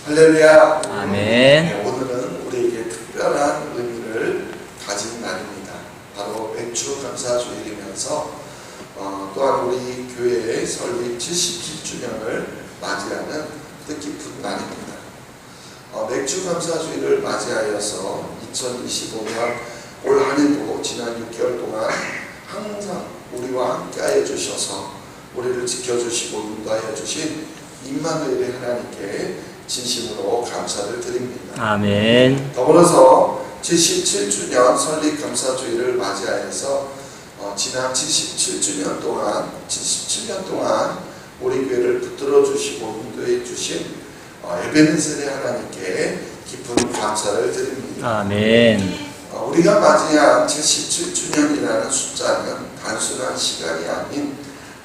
할렐루야. 아멘. 네, 오늘은 우리에게 특별한 의미를 가진 날입니다. 바로 맥주 감사주일이면서 또한 우리 교회의 설립 77주년을 맞이하는 뜻깊은 날입니다. 맥주 감사주일을 맞이하여서 2025년 올 한해도 지난 6개월 동안 항상 우리와 함께하여 주셔서 우리를 지켜주시고 인도하여 주신 임마누엘의 하나님께 진심으로 감사를 드립니다. 아멘. 더불어서 77주년 설립 감사주일을 맞이하여서 지난 77년 동안 우리 교회를 붙들어 주시고 인도해 주신 에베네셀의 하나님께 깊은 감사를 드립니다. 아멘. 우리가 맞이한 77주년이라는 숫자는 단순한 시간이 아닌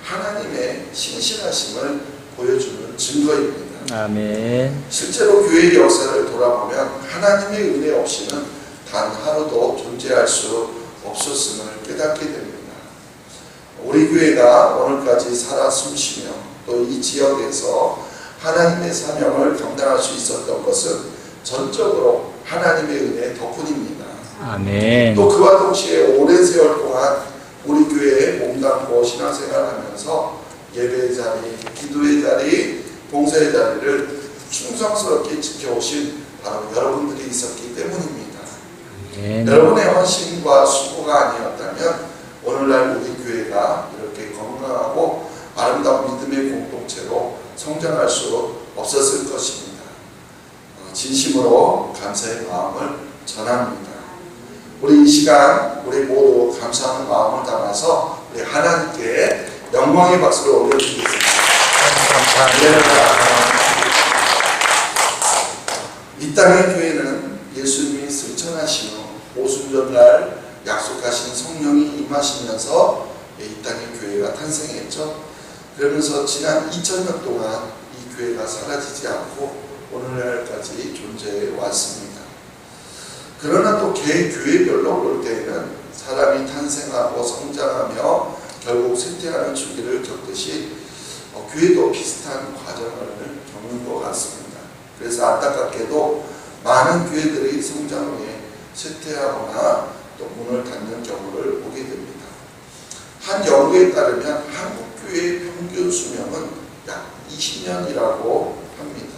하나님의 신실하심을 보여주는 증거입니다. 아멘. 실제로 교회의 역사를 돌아보면 하나님의 은혜 없이는 단 하루도 존재할 수 없었음을 깨닫게 됩니다. 우리 교회가 오늘까지 살아 숨쉬며 또 이 지역에서 하나님의 사명을 감당할 수 있었던 것은 전적으로 하나님의 은혜 덕분입니다. 아멘. 또 그와 동시에 오랜 세월 동안 우리 교회에 몸담고 신앙생활하면서 예배의 자리, 기도의 자리, 봉사의 자리를 충성스럽게 지켜오신 바로 여러분들이 있었기 때문입니다. 아멘. 여러분의 헌신과 수고가 아니었다면 오늘날 우리 교회가 이렇게 건강하고 아름다운 믿음의 공동체로 성장할 수 없었을 것입니다. 진심으로 감사의 마음을 전합니다. 우리 이 시간 우리 모두 감사하는 마음을 담아서 우리 하나님께 영광의 박수를 올려드리겠습니다. 감사합니다. 이 땅의 교회는 예수님이 승천하신 후 오순절날 약속하신 성령이 임하시면서 이 땅의 교회가 탄생했죠. 그러면서 지난 2000년 동안 이 교회가 사라지지 않고 오늘날까지 존재해 왔습니다. 그러나 또 교회별로 볼 때에는 사람이 탄생하고 성장하며 결국 쇠퇴하는 주기를 겪듯이 교회도 비슷한 과정을 겪는 것 같습니다. 그래서 안타깝게도 많은 교회들이 성장 후에 쇠퇴하거나 또 문을 닫는 경우를 보게 됩니다. 한 연구에 따르면 한국 교회의 평균 수명은 약 20년이라고 합니다.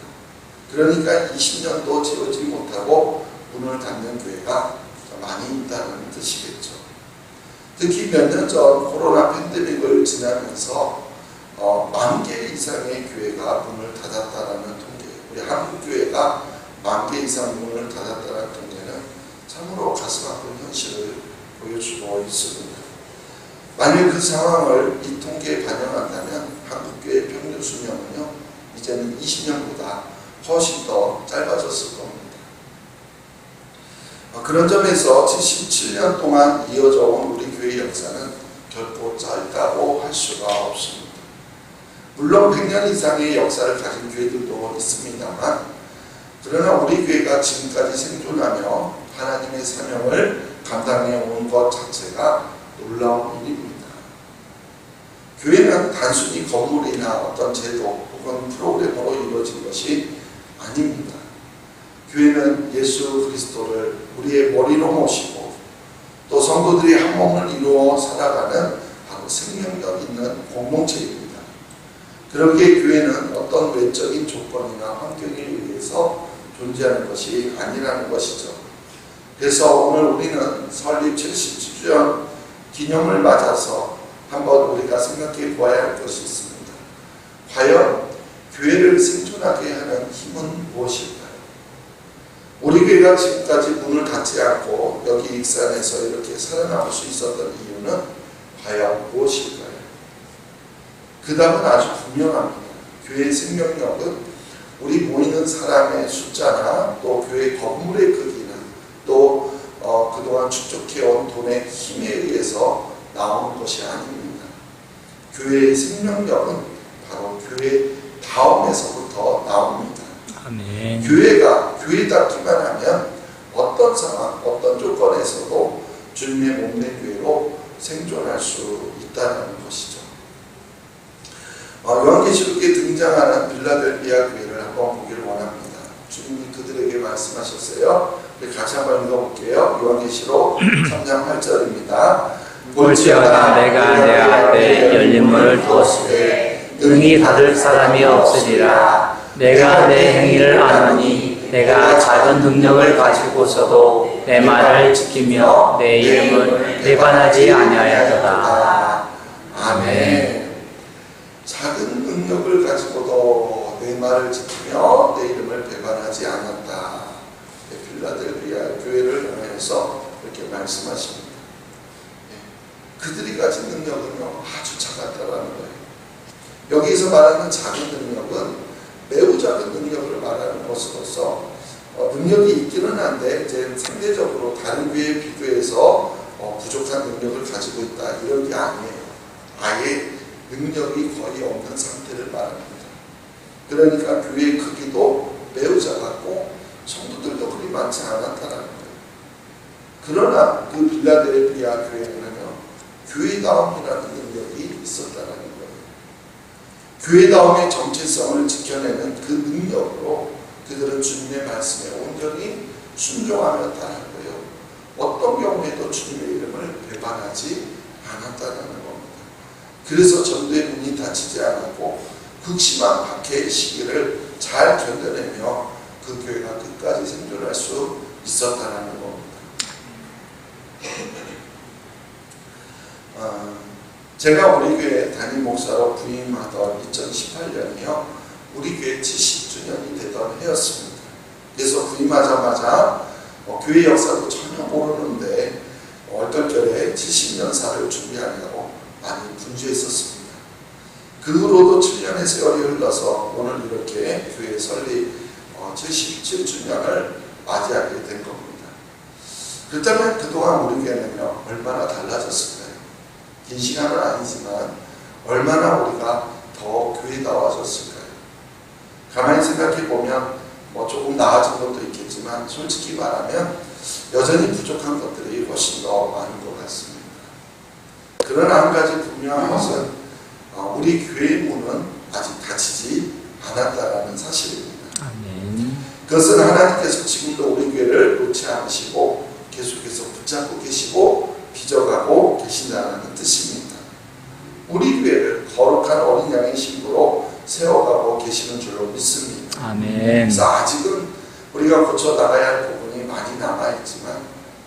그러니까 20년도 채우지 못하고 문을 닫는 교회가 많이 있다는 뜻이겠죠. 특히 몇 년 전 코로나 팬데믹을 지나면서 10,000개 이상의 교회가 문을 닫았다는 통계, 우리 한국 교회가 10,000개 이상 문을 닫았다는 통계는 참으로 가슴 아픈 현실을 보여주고 있습니다. 만약 그 상황을 이 통계에 반영한다면 한국 교회의 평균 수명은요, 이제는 20년보다 훨씬 더 짧아졌을 겁니다. 그런 점에서 77년 동안 이어져 온 우리 교회의 역사는 결코 짧다고 할 수가 없습니다. 물론 100년 이상의 역사를 가진 교회들도 있습니다만, 그러나 우리 교회가 지금까지 생존하며 하나님의 사명을 감당해 온 것 자체가 놀라운 일입니다. 교회는 단순히 건물이나 어떤 제도 혹은 프로그램으로 이루어진 것이 아닙니다. 교회는 예수 그리스도를 우리의 머리로 모시고 또 성도들이 한 몸을 이루어 살아가는 바로 생명력 있는 공동체입니다. 그렇게 교회는 어떤 외적인 조건이나 환경에 의해서 존재하는 것이 아니라는 것이죠. 그래서 오늘 우리는 설립 77주년 기념을 맞아서 한번 우리가 생각해 보아야 할 것이 있습니다. 과연 교회를 생존하게 하는 힘은 무엇일까요? 우리 교회가 지금까지 문을 닫지 않고 여기 익산에서 이렇게 살아남을 수 있었던 이유는 과연 무엇일까요? 그 답은 아주 분명합니다. 교회의 생명력은 우리 모이는 사람의 숫자나 또 교회 건물의 크기나 또 그동안 축적해온 돈의 힘에 의해서 나오는 것이 아닙니다. 교회의 생명력은 바로 교회 다음에서부터 나옵니다. 아멘. 교회가 교회답기만 하면 어떤 상황, 어떤 조건에서도 주님의 몸된 교회로 생존할 수 있다는 것이죠. 요한계시록에 등장하는 빌라델비아 교회를 한번 보기를 원합니다. 주님이 그들에게 말씀하셨어요. 우리 같이 한번 읽어볼게요. 요한계시록 3장 8절입니다. 볼지어다 내가 내 앞에 열린 문을 두었으되 능히 닫을 사람이 없으리라. 내가 내 행위를 아노니 내가 작은 능력을 가지고서도 내 말을 지키며 내 이름을 배반하지 아니하였도다. 아멘. 작은 능력을 가지고도 내 말을 지키며 내 이름을 배반하지 않았다. 필라델피아 교회를 향해서 이렇게 말씀하십니다. 그들이 가진 능력은요 아주 작았다라는 거예요. 여기서 말하는 작은 능력은 매우 작은 능력을 말하는 것으로서 능력이 있기는 한데 이제 상대적으로 다른 교회에 비교해서 부족한 능력을 가지고 있다 이런 게 아니에요. 아예 능력이 거의 없는 상태를 말합니다. 그러니까 교회의 크기도 매우 작았고 성도들도 그리 많지 않았다는 거예요. 그러나 그 빌라델피아 교회는요 교회다움이라는 능력이 있었다는 거예요. 교회다움의 정체성을 지켜내는 그 능력으로 그들은 주님의 말씀에 온전히 순종하며 따랐고요. 어떤 경우에도 주님의 이름을 배반하지 않았다는 겁니다. 그래서 전도의 문이 닫히지 않았고 극심한 박해의 시기를 잘 견뎌내며 그 교회가 끝까지 생존할 수 있었다는 겁니다. 제가 우리 교회 담임 목사로 부임하던 2018년이요. 우리 교회 70주년이 되던 해였습니다. 그래서 부임하자마자 교회 역사도 전혀 모르는데 얼떨결에 70년사를 준비하려고 많이 분주했었습니다. 그 후로도 7년의 세월이 흘러서 오늘 이렇게 교회 설립 77주년을 맞이하게 된 겁니다. 그렇다면 그동안 우리 교회는요 얼마나 달라졌을까요? 긴 시간은 아니지만 얼마나 우리가 더 교회다워졌을까요? 가만히 생각해 보면 조금 나아진 것도 있겠지만 솔직히 말하면 여전히 부족한 것들이 훨씬 더 많은 것 같습니다. 그러나 한 가지 분명한 것은 우리 교회의 문은 아직 닫히지 않았다는 사실입니다. 아멘. 그것은 하나님께서 지금도 우리 교회를 놓지 않으시고 계속해서 붙잡고 계시고 빚어가고 계신다는 뜻입니다. 우리 교회를 거룩한 어린 양의 신부로 세워가고 계시는 줄로 믿습니다. 아멘. 그래서 아직은 우리가 고쳐나가야 할 부분이 많이 남아있지만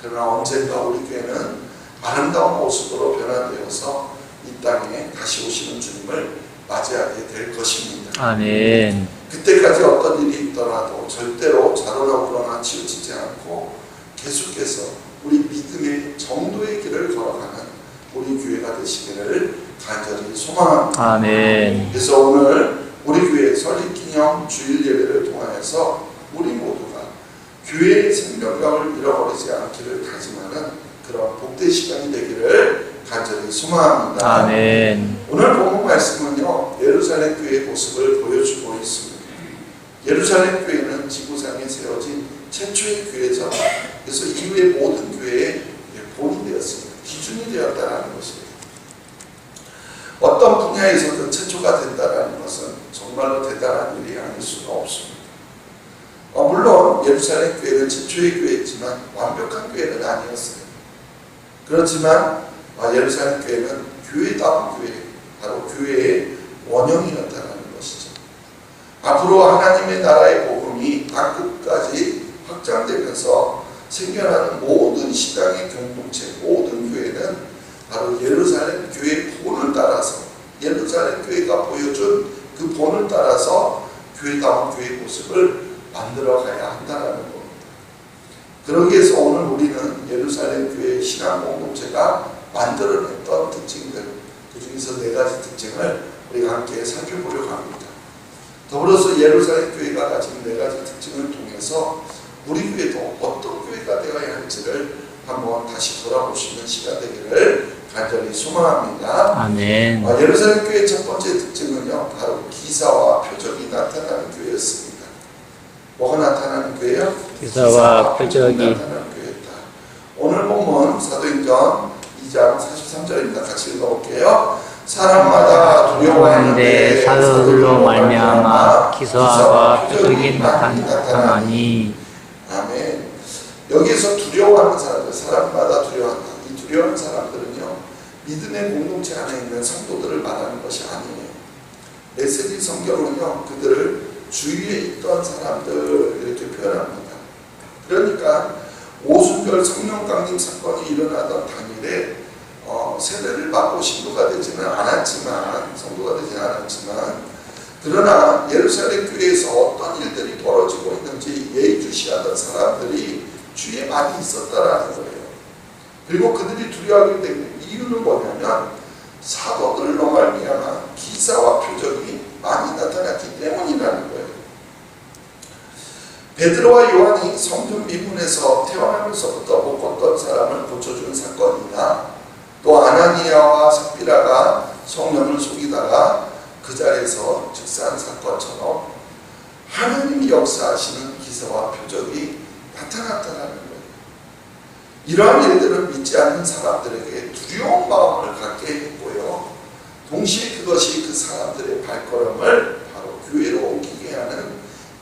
그러나 언젠가 우리 교회는 아름다운 모습으로 변화되어서 이 땅에 다시 오시는 주님을 맞이하게 될 것입니다. 아멘. 그때까지 어떤 일이 있더라도 절대로 자로나 우러나 치우치지 않고 계속해서 우리 믿음의 정도의 길을 걸어가는 우리 교회가 되시기를 간절히 소망합니다. 아멘. 그래서 오늘 우리 교회 설립기념 주일 예배를 통하여서 우리 모두가 교회의 생명력을 잃어버리지 않기를 다짐하는 그런 복된 시간이 되기를 간절히 소망합니다. 아멘. 오늘 본문 말씀은요 예루살렘 교회의 모습을 보여주고 있습니다. 예루살렘 교회는 지구상에 세워진 최초의 교회죠. 그래서 이후의 모든 교회의 본이 되었습니다. 기준이 되었다는 것입니다. 어떤 분야에서든 최초가 된다는 것은 정말로 대단한 일이 아닐 수가 없습니다. 물론 예루살렘 교회는 최초의 교회였지만 완벽한 교회는 아니었어요. 그렇지만 예루살렘 교회는 교회다운 교회, 바로 교회의 원형이었다는 것이죠. 앞으로 하나님의 나라의 복음이 땅끝까지 확장되면서 생겨나는 모든 시당의 공동체, 모든 교회는 바로 예루살렘 교회의 본을 따라서 예루살렘 교회가 보여준 그 본을 따라서 교회다운 교회의 모습을 만들어가야 한다는 겁니다. 그러기 위해서 오늘 우리는 예루살렘 교회의 신앙 공동체가 만들어냈던 특징들, 그 중에서 4가지 특징을 우리가 함께 살펴보려고 합니다. 더불어서 예루살렘 교회가 가진 4가지 특징을 통해서 우리 교회도 어떤 교회가 되어야 할지를 한번 다시 돌아볼 수 있는 시간 되기를 간절히 소망합니다. 아멘. 예루살렘 교회의 첫 번째 특징은요, 바로 기사와 표적이 나타나는 교회였습니다. 뭐가 나타나는 교회요? 기사와 표적이 나타나는 교회였다. 오늘 본문 사도행전 2장 43절입니다. 같이 읽어볼게요. 사람마다 두려워하는데 사도들로 말미암아 기사와 표적이 나타나니. 아멘. 여기에서 두려워하는 사람들, 사람마다 두려워한다. 이 두려워하는 사람들은요, 믿음의 공동체 안에 있는 성도들을 말하는 것이 아니에요. 메시지 성경은요, 그들을 주위에 있던 사람들 이렇게 표현합니다. 그러니까 오순절 성령 강림 사건이 일어나던 당일에 세례를 받고 신도가 되지는 않았지만, 성도가 되지는 않았지만, 그러나 예루살렘 교회에서 어떤 일들이 벌어지고 있는지 예의주시하던 사람들이 주위에 많이 있었다라는 거예요. 그리고 그들이 두려워하게 된 이유는 뭐냐면 사도들로 말미암아 기사와 표적이 많이 나타났기 때문이라는 거예요. 베드로와 요한이 성전 미문에서 태어나면서부터 못 걷던 사람을 고쳐준 사건이나, 또 아나니아와 삽비라가 성령을 속이다가 그 자리에서 즉사한 사건처럼 하나님이 역사하시는 기사와 표적이 나타났다는 거예요. 이러한 일들은 믿지 않는 사람들에게 두려운 마음을 갖게 했고요, 동시에 그것이 그 사람들의 발걸음을 바로 교회로 옮기게 하는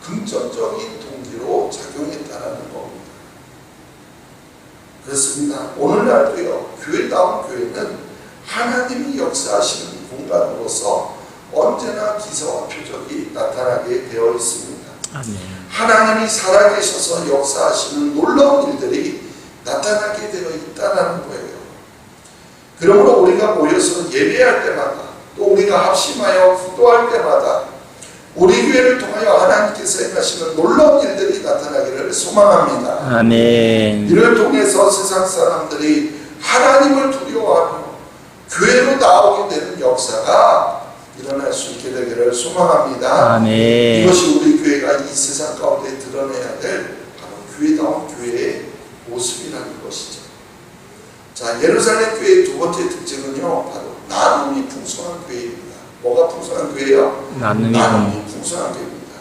긍정적인 동기로 작용했다는 겁니다. 그렇습니다. 오늘날도요, 교회다운 교회는 하나님이 역사하시는 공간으로서 언제나 기사와 표적이 나타나게 되어 있습니다. 아멘. 하나님이 살아계셔서 역사하시는 놀라운 일들이 나타나게 되어 있다는 거예요. 그러므로 우리가 모여서 예배할 때마다, 또 우리가 합심하여 기도할 때마다 우리 교회를 통하여 하나님께서 행하시는 놀라운 일들이 나타나기를 소망합니다. 아멘. 이를 통해서 세상 사람들이 하나님을 두려워하며 교회로 나오게 되는 역사가 일어날 수 있게 되기를 소망합니다. 아멘. 이것이 우리 교회가 이 세상 가운데 드러내야 될 바로 교회다운 교회의 모습이라는 것이죠. 자, 예루살렘 교회의 두 번째 특징은요, 바로 나눔이 풍성한 교회입니다. 뭐가 풍성한 교회요? 나눔이 풍성한 교회입니다.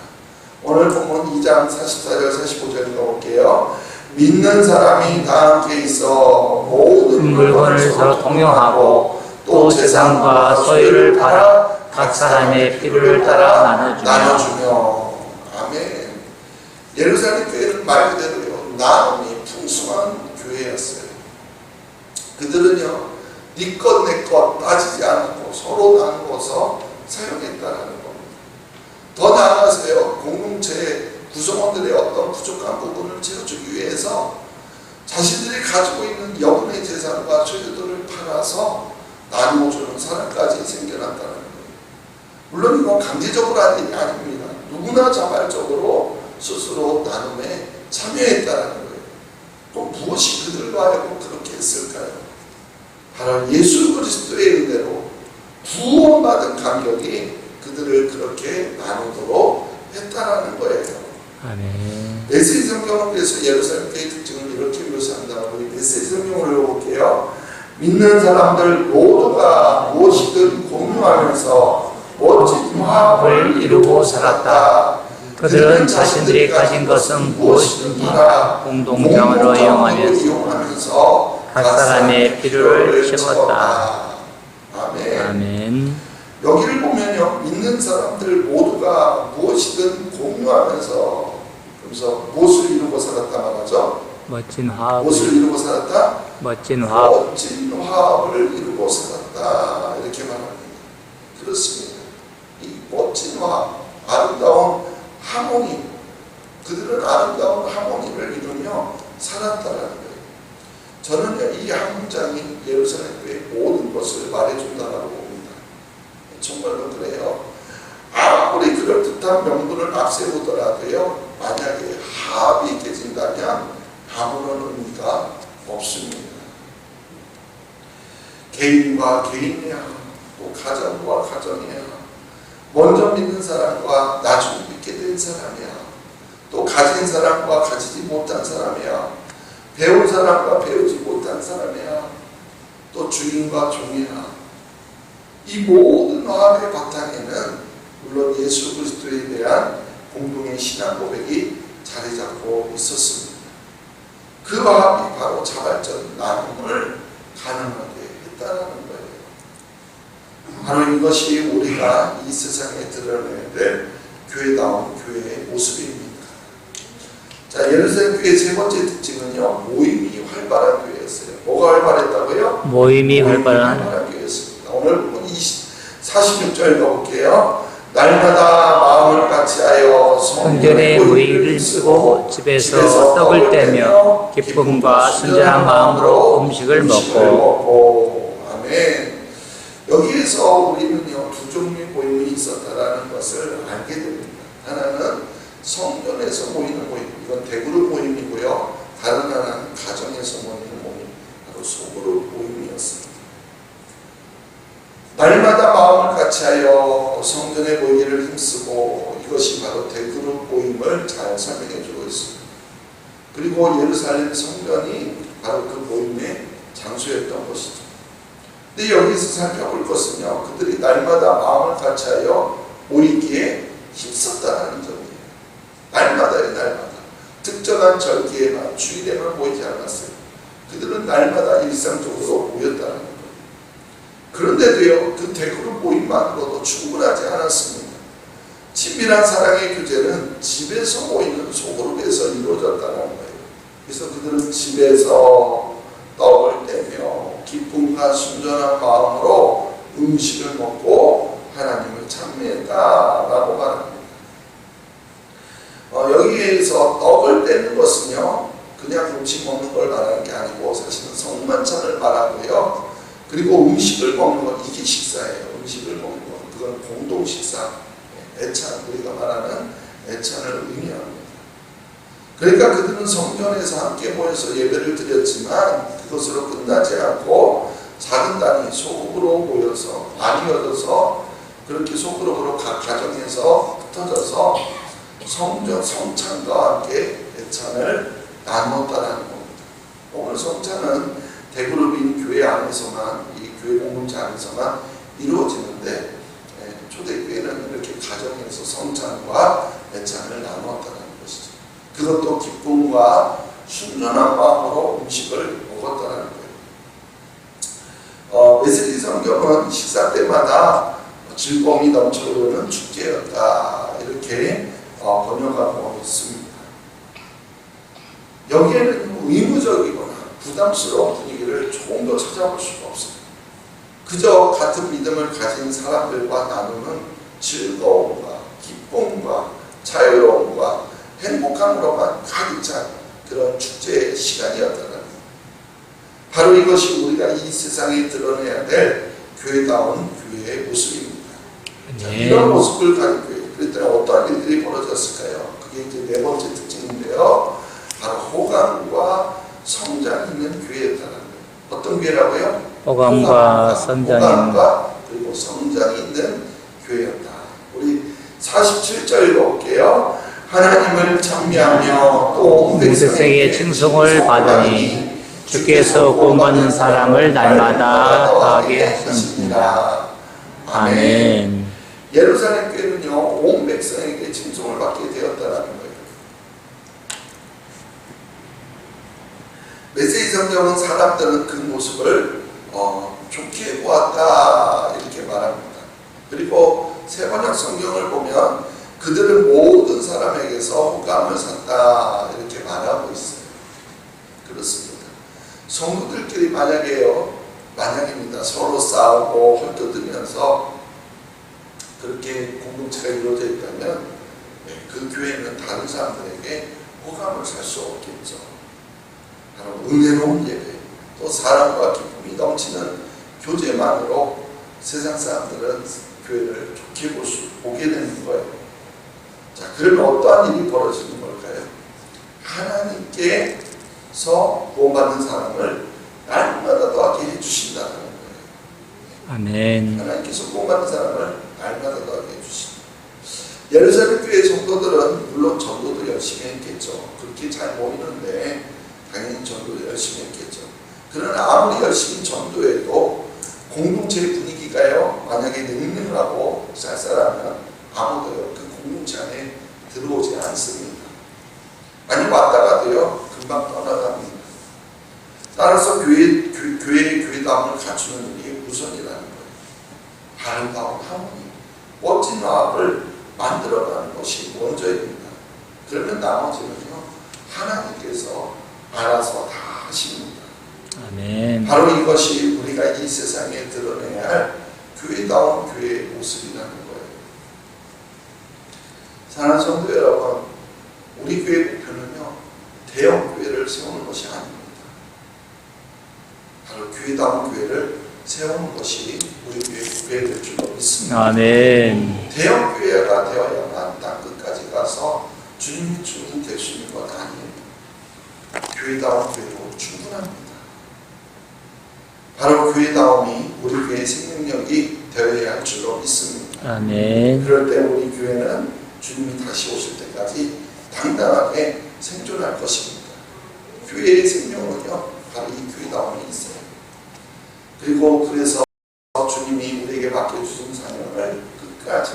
오늘 본문 2장 44절 45절 읽어볼게요. 믿는 사람이 다 함께 있어 모든 물건을 서로 통용하고 또 재산과 소유를 팔아 각 사람의 필요를 따라 나눠주며. 아멘. 예루살렘 교회는 말 그대로요, 나눔이 풍성한 교회였어요. 그들은요, 네 것 내 것 따지지 않고 서로 나누어서 사용했다라는 겁니다. 더 나아가서요, 공동체 구성원들의 어떤 부족한 부분을 채워주기 위해서 자신들이 가지고 있는 여분의 재산과 소유들을 팔아서 나누어주는 사람까지 생겨났다는 거예요. 물론 이건 강제적으로 한 일이 아닙니다. 누구나 자발적으로 스스로 나눔에 참여했다는 거예요. 또 무엇이 그들과 하여금 그렇게 했을까요? 바로 예수 그리스도의 은혜로 구원받은 감격이 그들을 그렇게 나누도록 했다라는 거예요. 아멘. 메시지 성경은 그래서 예루살렘 교회의 특징을 이렇게 묘사한다고, 우리 메시지 성경을 읽어볼게요. 믿는 사람들 모두가 무엇이든 공유하면서 멋진 화합을 이루고 살았다. 그들은 자신들이 가진 것은 무엇이든지 공동장으로 이용하면서 각 사람의 필요를 채웠다. 아멘. 아멘. 여기를 보면요, 믿는 사람들 모두가 무엇이든 공유하면서, 그래서 무엇을 이루고 살았다 말하죠? 멋진 화합을. 무엇을 이루고 살았다? 멋진 화합. 멋진 화합을 이루고 살았다, 이렇게 말합니다. 그렇습니다. 이 멋진 화합, 아름다운 하모니, 그들은 아름다운 하모니를 이루며 살았다라는 거예요. 저는 이 한 문장이 예루살렘 교회의 모든 것을 말해준다라고 봅니다. 정말로 그래요. 아무리 그럴듯한 명분을 앞세우더라도요, 만약에 합이 깨진다면 아무런 의미가 없습니다. 개인과 개인이야, 또 가정과 가정이야, 먼저 믿는 사람과 나중에 믿게 된 사람이야, 또 가진 사람과 가지지 못한 사람이야, 배운 사람과 배우지 못한 사람이야, 또 주인과 종이야. 이 모든 화합의 바탕에는 물론 예수 그리스도에 대한 공동의 신앙 고백이 자리 잡고 있었습니다. 그 화합이 바로 자발적 나눔을 가능하게 했다는 거예요. 바로 이것이 우리가 이 세상에 드러내야 될 교회다운 교회의 모습입니다. 자, 예루살렘 교회의 세 번째 특징은요, 모임이 활발한 교회였어요. 뭐가 활발했다고요? 모임이 활발한 교회였습니다. 오늘 46절 읽어볼게요. 날마다 마음을 같이하여 성전에 모이를 쓰고 집에서 떡을 떼며 기쁨과 순전한 마음으로 음식을 먹고. 아멘. 여기에서 우리는요, 두 종류의 모임이 있었다라는 것을 알게 됩니다. 하나는 성전에서 모이는 모임, 이건 대그룹 모임이고요. 다른 하나는 가정에서 모이는 모임, 바로 소그룹 모임이었습니다. 날마다 마음을 같이하여 성전에 모이기를 힘쓰고, 이것이 바로 대그룹 모임을 잘 설명해 주고 있습니다. 그리고 예루살렘 성전이 바로 그 모임의 장소였던 것이죠. 근데 여기서 살펴볼 것은요, 그들이 날마다 마음을 같이하여 모이기에 힘썼다는 점이에요. 날마다요, 날마다. 특정한 절기에만, 주일에만 모이지 않았어요. 그들은 날마다 일상적으로 모였다는 거예요. 그런데도요, 그 대그룹 모임만으로도 충분하지 않았습니다. 친밀한 사랑의 교제는 집에서 모이는 소그룹에서 이루어졌다는 거예요. 그래서 그들은 집에서 떡을 떼며 기쁨과 순전한 마음으로 음식을 먹고 하나님을 찬미했다라고 말합니다. 여기에서 떡을 떼는 것은요, 그냥 음식 먹는 걸 말하는 게 아니고 사실은 성만찬을 말하고요. 그리고 음식을 먹는 것, 이게 식사예요. 음식을 먹는 것, 그건 공동 식사, 애찬, 우리가 말하는 애찬을 의미합니다. 그러니까 그들은 성전에서 함께 모여서 예배를 드렸지만 그것으로 끝나지 않고 작은 단위 소그룹으로 모여서 나뉘어져서 그렇게 소그룹으로 각 가정에서 흩어져서 성찬과 함께 애찬을 나누었다는 겁니다. 오늘 성찬은 대그룹인 교회 안에서만, 이 교회 공동체 안에서만 이루어지는데, 초대교회는 이렇게 가정에서 성찬과 애찬을 나누었다는 것이죠. 그것도 기쁨과 순전한 마음으로 음식을 먹었다는 거예요. 웨슬리 성경은 식사 때마다 즐거움이 넘쳐 흐르는 축제였다, 이렇게 번역하고 있습니다. 여기에는 의무적이거나 부담스러운 분위기를 조금 더 찾아볼 수가 없어요. 그저 같은 믿음을 가진 사람들과 나누는 즐거움과 기쁨과 자유로움과 행복함으로만 가득 찬 그런 축제의 시간이었다는 거예요. 바로 이것이 우리가 이 세상에 드러내야 될 교회다운 교회의 모습입니다. 자, 이런 모습을 가진 교회, 그랬더니 어떠한 일들이 벌어졌을까요? 그게 이제 네 번째 특징인데요. 바로 호감과 성장이 있는 교회였다는 거예요. 어떤 교회라고요? 호감과 성장이 호감과 그리고 성장이 있는 교회였다. 우리 47절 읽어볼게요. 하나님을 찬미하며 또 온 백성에게 칭송을 받으니 주께서 구원받는 사람을 날마다 더하게 하셨습니다. 아멘. 예루살렘 교회는요, 온 백성에게 칭송을 받게 되었다는 거예요. 메시지 성경은 사람들은 그 모습을 좋게 보았다, 이렇게 말합니다. 그리고 세번역 성경을 보면 그들은 모든 사람에게서 호감을 샀다, 이렇게 말하고 있어요. 그렇습니다. 성도들끼리 만약입니다. 서로 싸우고 헐뜯으면서 그렇게 공동체가 이루어져 있다면 그 교회는 다른 사람들에게 호감을 살 수 없겠죠. 바로 은혜로운 예배, 또 사랑과 기쁨이 넘치는 교제만으로 세상 사람들은 교회를 좋게 보게 되는 거예요. 자, 그러면 어떠한 일이 벌어지는 걸까요? 하나님께서 구원받는 사람을 날마다 더하게 해주신다는 거예요. 아멘. 하나님께서 구원받는 사람을 날마다 더하게 해주십니다. 예루살렘 교회 성도들은 물론 전도도 열심히 했겠죠. 그렇게 잘 모이는데 당연히 전도도 열심히 했겠죠. 그러나 아무리 열심히 전도해도 공동체의 분위기가요, 만약에 냉랭하고 쌀쌀하면 아무도요 그 공동체 안에 들어오지 않습니다. 아니 왔다가도요 금방 떠나갑니다. 따라서 교회의 교회다움을 갖추는 일이 우선이라는 거예요. 아름다운 하모니, 멋진 화합을 만들어가는 것이 먼저입니다. 그러면 나머지는요, 하나님께서 알아서 다 하십니다. 아멘. 바로 이것이 우리가 이 세상에 드러내야 할 교회다운 교회의 모습이라는 거예요. 사랑하는 성도 여러분, 우리 교회 목표는요, 대형 교회를 세우는 것이 아닙니다. 바로 교회다운 교회를 세우는 것이 우리 교회의 목표가 될 줄로 믿습니다. 아멘. 대형 교회가 되어야만 땅 끝까지 가서 주님이 주님 될 수 있는 것 아니에요. 교회다운 교회로 충분합니다. 바로 교회다움이 우리 교회의 생명력이 되어야 할 줄로 믿습니다. 아멘. 그럴 때 우리 교회는 주님이 다시 오실 때까지 당당하게 생존할 것입니다. 교회의 생명은요, 바로 이 교회다움이 있어요. 그리고 그래서 주님이 우리에게 맡겨주신 사명을 끝까지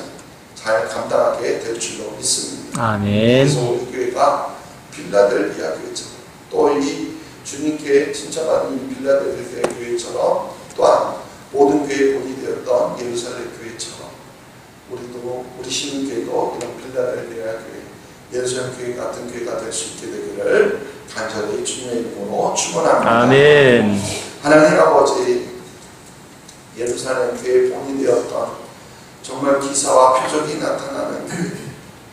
잘 감당하게 될 줄로 믿습니다. 아멘. 그래서 우리 교회가 빌라델비아 교회처럼, 또 이 주님께 친척하는 이 빌라델비아 교회처럼, 또한 모든 교회의 본이 되었던 예루살렘 교회처럼, 우리 신흥교회도 이런 빌라델비아 교회, 예루살렘 교회 같은 교회가 될 수 있게 되기를 간절히 주님의 이름으로 축원합니다. 아멘. 하나님 아버지, 예루살렘 교회의 본이 되었던 정말 기사와 표적이 나타나는 교회,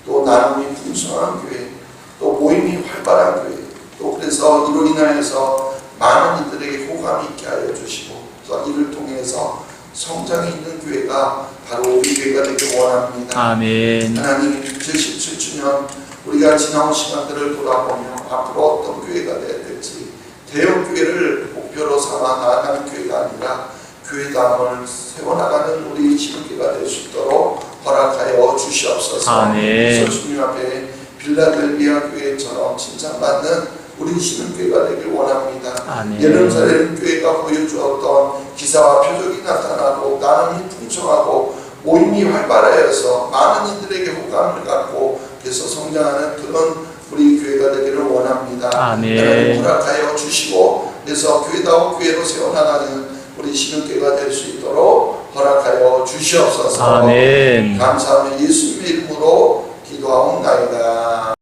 또 나눔이 풍성한 교회, 또 모임이 활발한 교회, 또 그래서 이로 인하여서 많은 이들에게 호감이 있게 하여 주시고, 또 이를 통해서 성장이 있는 교회가 바로 우리 교회가 되길 원합니다. 아멘. 하나님, 77주년 우리가 지나온 시간들을 돌아보며 앞으로 어떤 교회가 되어야 될지, 대형 교회를 목표로 삼아 나아가는 교회가 아니라 교회당을 세워나가는 우리 신교회가 될 수 있도록 허락하여 주시옵소서. 아멘. 주님 앞에 빌라델비아 교회처럼 칭찬받는 우리 신교회가 되길 원합니다. 아멘. 예루살렘 교회가 보여주었던 기사와 표적이 나타나고 나눔이 풍성하고 모임이 활발하여서 많은 이들에게 호감을 갖고 계속 성장하는 그런 우리 교회가 되기를 원합니다. 아멘. 허락하여 주시고, 그래서 교회다운 교회로 세워나가는 우리 신흥교회가 될 수 있도록 허락하여 주시옵소서. 아멘. 감사하며 예수님의 이름으로 기도하옵나이다.